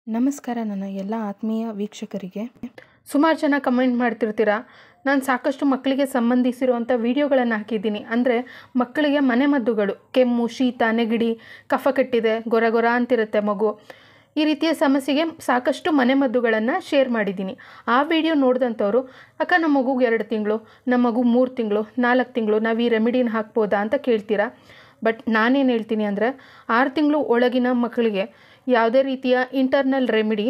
ನಮಸ್ಕಾರ ನನ್ನ ಎಲ್ಲ ಆತ್ಮೀಯ ವೀಕ್ಷಕರಿಗೆ. ಸುಮಾರು ಜನ ಕಮೆಂಟ್ ಮಾಡ್ತಿರ್ತೀರಾ. ನಾನು ಸಾಕಷ್ಟು ಮಕ್ಕಳಿಗೆ ಸಂಬಂಧಿಸಿರುವಂಥ ವಿಡಿಯೋಗಳನ್ನು ಹಾಕಿದ್ದೀನಿ. ಅಂದರೆ ಮಕ್ಕಳಿಗೆ ಮನೆಮದ್ದುಗಳು, ಕೆಮ್ಮು, ಶೀತ, ನೆಗಡಿ, ಕಫ ಕಟ್ಟಿದೆ, ಗೊರ ಗೊರ ಅಂತಿರುತ್ತೆ ಮಗು, ಈ ರೀತಿಯ ಸಮಸ್ಯೆಗೆ ಸಾಕಷ್ಟು ಮನೆಮದ್ದುಗಳನ್ನು ಶೇರ್ ಮಾಡಿದ್ದೀನಿ. ಆ ವಿಡಿಯೋ ನೋಡಿದಂಥವ್ರು, ಅಕ್ಕ ನಮ್ಮ ಮಗುಗೆ 2 ತಿಂಗಳು, ನಮ್ಮ ಮಗು 3 ತಿಂಗಳು, 4 ತಿಂಗಳು, ನಾವು ಈ ರೆಮಿಡಿನ ಹಾಕ್ಬೋದಾ ಅಂತ ಕೇಳ್ತೀರಾ. ಬಟ್ ನಾನೇನು ಹೇಳ್ತೀನಿ ಅಂದರೆ 6 ತಿಂಗಳು ಒಳಗಿನ ಮಕ್ಕಳಿಗೆ ಯಾವುದೇ ರೀತಿಯ ಇಂಟರ್ನಲ್ ರೆಮಿಡಿ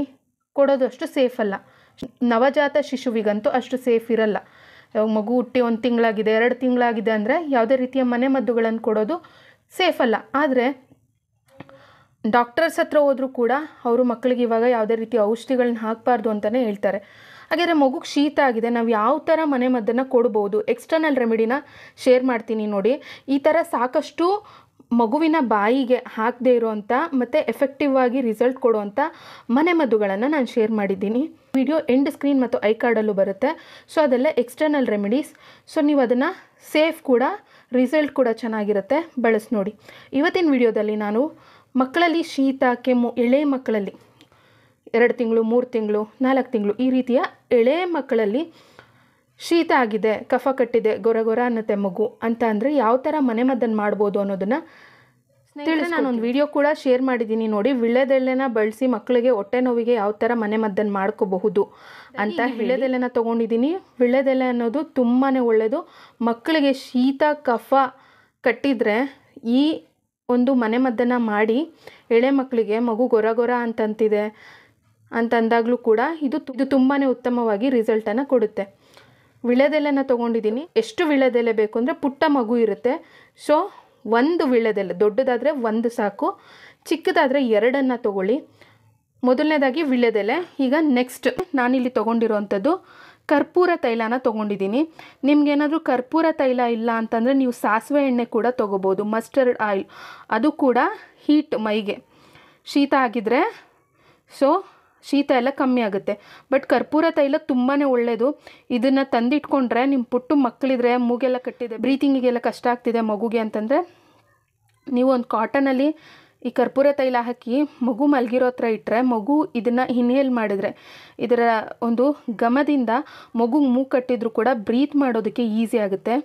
ಕೊಡೋದು ಅಷ್ಟು ಸೇಫ್ ಅಲ್ಲ. ನವಜಾತ ಶಿಶುವಿಗಂತೂ ಅಷ್ಟು ಸೇಫ್ ಇರಲ್ಲ. ಮಗು ಹುಟ್ಟಿ 1 ತಿಂಗಳಾಗಿದೆ, 2 ತಿಂಗಳಾಗಿದೆ ಅಂದರೆ ಯಾವುದೇ ರೀತಿಯ ಮನೆಮದ್ದುಗಳನ್ನು ಕೊಡೋದು ಸೇಫ್ ಅಲ್ಲ. ಆದರೆ ಡಾಕ್ಟರ್ಸ್ ಹತ್ರ ಹೋದರೂ ಕೂಡ ಅವರು ಮಕ್ಕಳಿಗೆ ಇವಾಗ ಯಾವುದೇ ರೀತಿಯ ಔಷಧಿಗಳನ್ನ ಹಾಕಬಾರ್ದು ಅಂತಲೇ ಹೇಳ್ತಾರೆ. ಹಾಗಾದರೆ ಮಗುಗೆ ಶೀತ ಆಗಿದೆ, ನಾವು ಯಾವ ಥರ ಮನೆಮದ್ದನ್ನು ಕೊಡ್ಬೋದು, ಎಕ್ಸ್ಟರ್ನಲ್ ರೆಮಿಡಿನ ಶೇರ್ ಮಾಡ್ತೀನಿ ನೋಡಿ. ಈ ಥರ ಸಾಕಷ್ಟು ಮಗುವಿನ ಬಾಯಿಗೆ ಹಾಕದೇ ಇರುವಂಥ ಮತ್ತು ಎಫೆಕ್ಟಿವ್ ಆಗಿ ರಿಸಲ್ಟ್ ಕೊಡುವಂಥ ಮನೆಮದ್ದುಗಳನ್ನು ನಾನು ಶೇರ್ ಮಾಡಿದ್ದೀನಿ. ವಿಡಿಯೋ ಎಂಡ್ ಸ್ಕ್ರೀನ್ ಮತ್ತು ಐ ಕಾರ್ಡಲ್ಲೂ ಬರುತ್ತೆ. ಸೊ ಅದೆಲ್ಲ ಎಕ್ಸ್ಟರ್ನಲ್ ರೆಮಿಡೀಸ್. ಸೊ ನೀವು ಅದನ್ನು ಸೇಫ್ ಕೂಡ, ರಿಸಲ್ಟ್ ಕೂಡ ಚೆನ್ನಾಗಿರುತ್ತೆ, ಬಳಸಿ ನೋಡಿ. ಇವತ್ತಿನ ವಿಡಿಯೋದಲ್ಲಿ ನಾನು ಮಕ್ಕಳಲ್ಲಿ ಶೀತ, ಕೆಮ್ಮು, ಎಳೆ ಮಕ್ಕಳಲ್ಲಿ 2 ತಿಂಗಳು, 3 ತಿಂಗಳು, 4 ತಿಂಗಳು ಈ ರೀತಿಯ ಎಳೆ ಮಕ್ಕಳಲ್ಲಿ ಶೀತ ಆಗಿದೆ, ಕಫ ಕಟ್ಟಿದೆ, ಗೊರ ಗೊರ ಅನ್ನತ್ತೆ ಮಗು ಅಂತ ಅಂದರೆ ಯಾವ ಥರ ಮನೆಮದ್ದನ್ನು ಮಾಡ್ಬೋದು ಅನ್ನೋದನ್ನು ತಿಳಿಸಿ ನಾನೊಂದು ವಿಡಿಯೋ ಕೂಡ ಶೇರ್ ಮಾಡಿದ್ದೀನಿ ನೋಡಿ. ವಿಳ್ಯದೆಲೆನ ಬಳಸಿ ಮಕ್ಕಳಿಗೆ ಹೊಟ್ಟೆ ನೋವಿಗೆ ಯಾವ ಥರ ಮನೆಮದ್ದನ್ನು ಮಾಡ್ಕೋಬಹುದು ಅಂತ. ವಿಳ್ಯದೆಲೆನ ತೊಗೊಂಡಿದ್ದೀನಿ. ವಿಳ್ಯದೆಲೆ ಅನ್ನೋದು ತುಂಬಾ ಒಳ್ಳೆಯದು. ಮಕ್ಕಳಿಗೆ ಶೀತ, ಕಫ ಕಟ್ಟಿದರೆ ಈ ಒಂದು ಮನೆಮದ್ದನ್ನು ಮಾಡಿ ಎಳೆ ಮಕ್ಕಳಿಗೆ ಮಗು ಗೊರ ಗೊರ ಅಂತಂತಿದೆ ಅಂತಂದಾಗಲೂ ಕೂಡ ಇದು ತುಂಬಾ ಉತ್ತಮವಾಗಿ ರಿಸಲ್ಟನ್ನು ಕೊಡುತ್ತೆ. ವಿಳ್ಯದೆಲೆನ ತೊಗೊಂಡಿದ್ದೀನಿ. ಎಷ್ಟು ವಿಳ್ಯದೆಲೆ ಬೇಕು ಅಂದರೆ, ಪುಟ್ಟ ಮಗು ಇರುತ್ತೆ, ಸೊ 1 ವಿಳ್ಯದೆಲೆ, ದೊಡ್ಡದಾದರೆ 1 ಸಾಕು, ಚಿಕ್ಕದಾದರೆ 2 ತೊಗೊಳ್ಳಿ. ಮೊದಲನೇದಾಗಿ ವಿಳ್ಯದೆಲೆ. ಈಗ ನೆಕ್ಸ್ಟ್ ನಾನಿಲ್ಲಿ ತೊಗೊಂಡಿರೋವಂಥದ್ದು ಕರ್ಪೂರ ತೈಲನ ತೊಗೊಂಡಿದ್ದೀನಿ. ನಿಮ್ಗೇನಾದರೂ ಕರ್ಪೂರ ತೈಲ ಇಲ್ಲ ಅಂತಂದರೆ ನೀವು ಸಾಸಿವೆ ಎಣ್ಣೆ ಕೂಡ ತೊಗೋಬೋದು, ಮಸ್ಟರ್ಡ್ ಆಯಿಲ್. ಅದು ಕೂಡ ಹೀಟ್, ಮೈಗೆ ಶೀತ ಆಗಿದ್ರೆ ಸೊ ಶೀತ ಎಲ್ಲ ಕಮ್ಮಿ ಆಗುತ್ತೆ. ಬಟ್ ಕರ್ಪೂರ ತೈಲ ತುಂಬಾ ಒಳ್ಳೆಯದು. ಇದನ್ನು ತಂದಿಟ್ಕೊಂಡ್ರೆ ನಿಮ್ಮ ಪುಟ್ಟ ಮಕ್ಕಳಿದ್ರೆ, ಮೂಗೆಲ್ಲ ಕಟ್ಟಿದೆ, ಬ್ರೀತಿಂಗಿಗೆಲ್ಲ ಕಷ್ಟ ಆಗ್ತಿದೆ ಮಗುಗೆ ಅಂತಂದರೆ, ನೀವು ಒಂದು ಕಾಟನಲ್ಲಿ ಈ ಕರ್ಪೂರ ತೈಲ ಹಾಕಿ ಮಗು ಮಲಗಿರೋ ಹತ್ರ ಇಟ್ಟರೆ, ಮಗು ಇದನ್ನು ಇನ್ಹೇಲ್ ಮಾಡಿದರೆ, ಇದರ ಒಂದು ಘಮದಿಂದ ಮಗು ಮೂಗು ಕಟ್ಟಿದ್ರು ಕೂಡ ಬ್ರೀತ್ ಮಾಡೋದಕ್ಕೆ ಈಸಿ ಆಗುತ್ತೆ.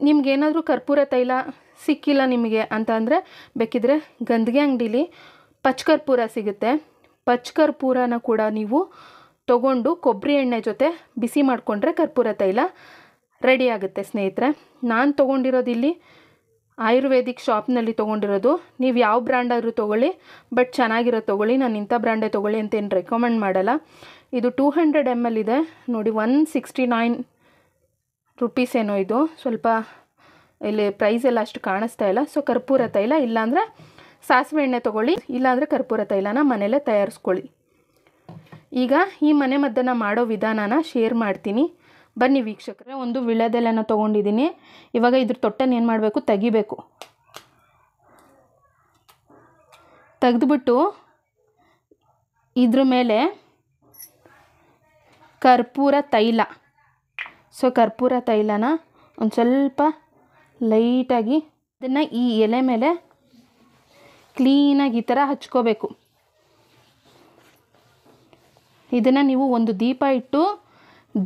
ನಿಮ್ಗೇನಾದರೂ ಕರ್ಪೂರ ತೈಲ ಸಿಕ್ಕಿಲ್ಲ ನಿಮಗೆ ಅಂತ ಅಂದರೆ, ಬೇಕಿದ್ರೆ ಗಂಧಿಗೆ ಅಂಗಡೀಲಿ ಪಚ್ಕರ್ಪೂರ ಸಿಗುತ್ತೆ. ಪಚ್ಕರ್ಪೂರನ ಕೂಡ ನೀವು ತೊಗೊಂಡು ಕೊಬ್ಬರಿ ಎಣ್ಣೆ ಜೊತೆ ಬಿಸಿ ಮಾಡಿಕೊಂಡ್ರೆ ಕರ್ಪೂರ ತೈಲ ರೆಡಿ ಆಗುತ್ತೆ ಸ್ನೇಹಿತರೆ. ನಾನು ತೊಗೊಂಡಿರೋದು ಇಲ್ಲಿ ಆಯುರ್ವೇದಿಕ್ ಶಾಪ್ನಲ್ಲಿ ತೊಗೊಂಡಿರೋದು. ನೀವು ಯಾವ ಬ್ರ್ಯಾಂಡಾದರೂ ತೊಗೊಳ್ಳಿ, ಬಟ್ ಚೆನ್ನಾಗಿರೋ ತೊಗೊಳ್ಳಿ. ನಾನು ಇಂಥ ಬ್ರ್ಯಾಂಡೇ ತೊಗೊಳ್ಳಿ ಅಂತ ಏನು ರೆಕಮೆಂಡ್ ಮಾಡಲ್ಲ. ಇದು 200 ml ಇದೆ ನೋಡಿ, 169 ರುಪೀಸ್ ಏನೋ ಇದು. ಸ್ವಲ್ಪ ಇಲ್ಲಿ ಪ್ರೈಸ್ ಎಲ್ಲ ಅಷ್ಟು ಕಾಣಿಸ್ತಾ ಇಲ್ಲ. ಸೊ ಕರ್ಪೂರ ತೈಲ, ಇಲ್ಲಾಂದರೆ ಸಾಸಿವೆ ಎಣ್ಣೆ ತೊಗೊಳ್ಳಿ, ಇಲ್ಲಾಂದರೆ ಕರ್ಪೂರ ತೈಲನ ಮನೆಯಲ್ಲೇ ತಯಾರಿಸ್ಕೊಳ್ಳಿ. ಈಗ ಈ ಮನೆಮದ್ದನ್ನು ಮಾಡೋ ವಿಧಾನನ ಶೇರ್ ಮಾಡ್ತೀನಿ, ಬನ್ನಿ ವೀಕ್ಷಕರೇ. ಒಂದು ವಿಳ್ಯದೆಲೆನ ತೊಗೊಂಡಿದ್ದೀನಿ. ಇವಾಗ ಇದ್ರ ತೊಟ್ಟನ್ನು ಏನು ಮಾಡಬೇಕು, ತೆಗಿಬೇಕು. ತೆಗೆದುಬಿಟ್ಟು ಇದ್ರ ಮೇಲೆ ಕರ್ಪೂರ ತೈಲ, ಸೊ ಕರ್ಪೂರ ತೈಲನ ಒಂದು ಸ್ವಲ್ಪ ಲೈಟಾಗಿ ಇದನ್ನು ಈ ಎಲೆ ಮೇಲೆ ಕ್ಲೀನಾಗಿ ಈ ಥರ ಹಚ್ಕೋಬೇಕು. ಇದನ್ನು ನೀವು ಒಂದು ದೀಪ ಇಟ್ಟು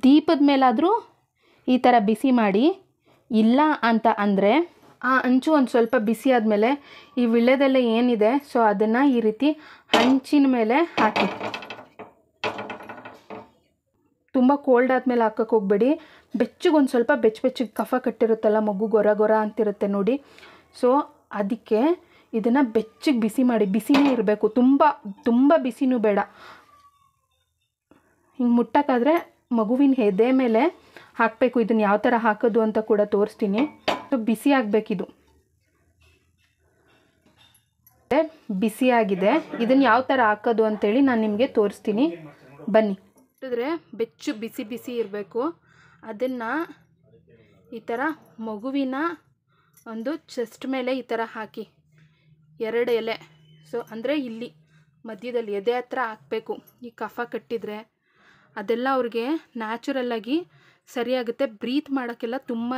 ದೀಪದ ಮೇಲಾದರೂ ಈ ಥರ ಬಿಸಿ ಮಾಡಿ. ಇಲ್ಲ ಅಂತ ಅಂದರೆ ಆ ಹಂಚು ಒಂದು ಸ್ವಲ್ಪ ಬಿಸಿ ಆದಮೇಲೆ ಈ ವಿಳ್ಯದೆಲೆ ಏನಿದೆ ಸೊ ಅದನ್ನು ಈ ರೀತಿ ಹಂಚಿನ ಮೇಲೆ ಹಾಕಿ. ತುಂಬ ಕೋಲ್ಡ್ ಆದಮೇಲೆ ಹಾಕಕ್ಕೆ ಹೋಗಬೇಡಿ. ಬೆಚ್ಚಗೊಂದು ಸ್ವಲ್ಪ ಬೆಚ್ಚಗೆ ಕಫ ಕಟ್ಟಿರುತ್ತಲ್ಲ ಮಗು, ಗೊರ ಗೊರ ಅಂತಿರುತ್ತೆ ನೋಡಿ. ಸೊ ಅದಕ್ಕೆ ಇದನ್ನು ಬೆಚ್ಚಗೆ ಬಿಸಿ ಮಾಡಿ, ಬಿಸಿನೇ ಇರಬೇಕು, ತುಂಬ ಬಿಸಿನೂ ಬೇಡ. ಹಿಂಗೆ ಮುಟ್ಟಕ್ಕಾದರೆ ಮಗುವಿನ ಎದೆ ಮೇಲೆ ಹಾಕಬೇಕು. ಇದನ್ನು ಯಾವ ಥರ ಹಾಕೋದು ಅಂತ ಕೂಡ ತೋರಿಸ್ತೀನಿ. ಸೊ ಬಿಸಿ ಆಗಬೇಕಿದು, ಬಿಸಿಯಾಗಿದೆ. ಇದನ್ನು ಯಾವ ಥರ ಹಾಕೋದು ಅಂತೇಳಿ ನಾನು ನಿಮಗೆ ತೋರಿಸ್ತೀನಿ, ಬನ್ನಿ. ಇಟ್ಟಿದ್ರೆ ಬಿಸಿ ಬಿಸಿ ಇರಬೇಕು. ಅದನ್ನು ಈ ಥರ ಮಗುವಿನ ಒಂದು ಚೆಸ್ಟ್ ಮೇಲೆ ಈ ಥರ ಹಾಕಿ, 2 ಎಲೆ. ಸೊ ಅಂದರೆ ಇಲ್ಲಿ ಮಧ್ಯದಲ್ಲಿ ಎದೆ ಹತ್ರ ಹಾಕಬೇಕು. ಈ ಕಫ ಕಟ್ಟಿದರೆ ಅದೆಲ್ಲ ಅವ್ರಿಗೆ ನ್ಯಾಚುರಲ್ಲಾಗಿ ಸರಿಯಾಗುತ್ತೆ. ಬ್ರೀತ್ ಮಾಡೋಕ್ಕೆಲ್ಲ ತುಂಬಾ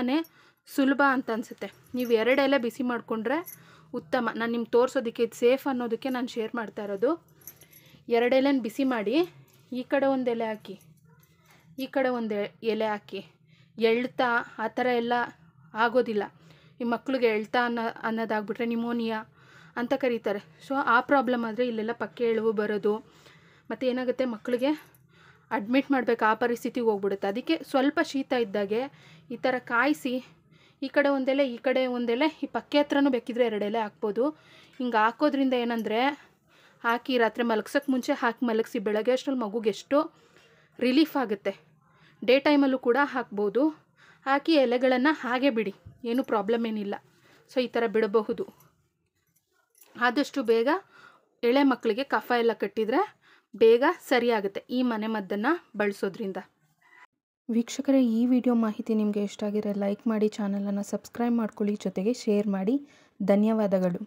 ಸುಲಭ ಅಂತ ಅನಿಸುತ್ತೆ. ನೀವು 2 ಎಲೆ ಬಿಸಿ ಮಾಡಿಕೊಂಡ್ರೆ ಉತ್ತಮ. ನಾನು ನಿಮ್ಗೆ ತೋರಿಸೋದಕ್ಕೆ, ಇದು ಸೇಫ್ ಅನ್ನೋದಕ್ಕೆ ನಾನು ಶೇರ್ ಮಾಡ್ತಾ ಇರೋದು. 2 ಎಲೆನ ಬಿಸಿ ಮಾಡಿ ಈ ಕಡೆ ಒಂದು ಎಲೆ ಹಾಕಿ, ಈ ಕಡೆ ಒಂದು ಎಲೆ ಹಾಕಿ. ಎಳ್ತಾ ಆ ಥರ ಎಲ್ಲ ಆಗೋದಿಲ್ಲ. ಈ ಮಕ್ಳಿಗೆ ಎಳ್ತಾ ಅನ್ನೋದಾಗ್ಬಿಟ್ರೆ ನಿಮೋನಿಯಾ ಅಂತ ಕರೀತಾರೆ. ಸೊ ಆ ಪ್ರಾಬ್ಲಮ್ ಆದರೆ ಇಲ್ಲೆಲ್ಲ ಪಕ್ಕೆ ಎಳುವು ಬರೋದು, ಮತ್ತು ಏನಾಗುತ್ತೆ ಮಕ್ಕಳಿಗೆ ಅಡ್ಮಿಟ್ ಮಾಡಬೇಕು, ಆ ಪರಿಸ್ಥಿತಿಗೆ ಹೋಗ್ಬಿಡುತ್ತೆ. ಅದಕ್ಕೆ ಸ್ವಲ್ಪ ಶೀತ ಇದ್ದಾಗೆ ಈ ಥರ ಕಾಯಿಸಿ ಈ ಕಡೆ ಒಂದೆಲೆ ಈ ಕಡೆ ಒಂದೆಲೆ, ಈ ಪಕ್ಕೆ ಹತ್ರನೂ ಬೇಕಿದ್ರೆ 2 ಎಲೆ ಹಾಕ್ಬೋದು. ಹಿಂಗೆ ಹಾಕೋದ್ರಿಂದ ಏನಂದರೆ ಹಾಕಿ ರಾತ್ರಿ ಮಲಗ್ಸೋಕ್ಕೆ ಮುಂಚೆ ಹಾಕಿ ಮಲಗಿಸಿ ಬೆಳಗ್ಗೆ ಅಷ್ಟರಲ್ಲಿ ಮಗುಗೆ ಎಷ್ಟು ರಿಲೀಫ್ ಆಗುತ್ತೆ. ಡೇ ಟೈಮಲ್ಲೂ ಕೂಡ ಹಾಕ್ಬೋದು. ಹಾಕಿ ಎಲೆಗಳನ್ನು ಹಾಗೆ ಬಿಡಿ, ಏನೂ ಪ್ರಾಬ್ಲಮ್ ಏನಿಲ್ಲ. ಸೊ ಈ ಥರ ಬಿಡಬಹುದು. ಆದಷ್ಟು ಬೇಗ ಎಳೆ ಮಕ್ಕಳಿಗೆ ಕಫ ಎಲ್ಲ ಕಟ್ಟಿದರೆ ಬೇಗ ಸರಿಯಾಗುತ್ತೆ ಈ ಮನೆಮದ್ದನ್ನು ಬಳಸೋದ್ರಿಂದ. ವೀಕ್ಷಕರೇ, ಈ ವಿಡಿಯೋ ಮಾಹಿತಿ ನಿಮಗೆ ಇಷ್ಟ ಆಗಿದ್ರೆ ಲೈಕ್ ಮಾಡಿ, ಚಾನಲನ್ನು ಸಬ್ಸ್ಕ್ರೈಬ್ ಮಾಡ್ಕೊಳ್ಳಿ, ಜೊತೆಗೆ ಶೇರ್ ಮಾಡಿ. ಧನ್ಯವಾದಗಳು.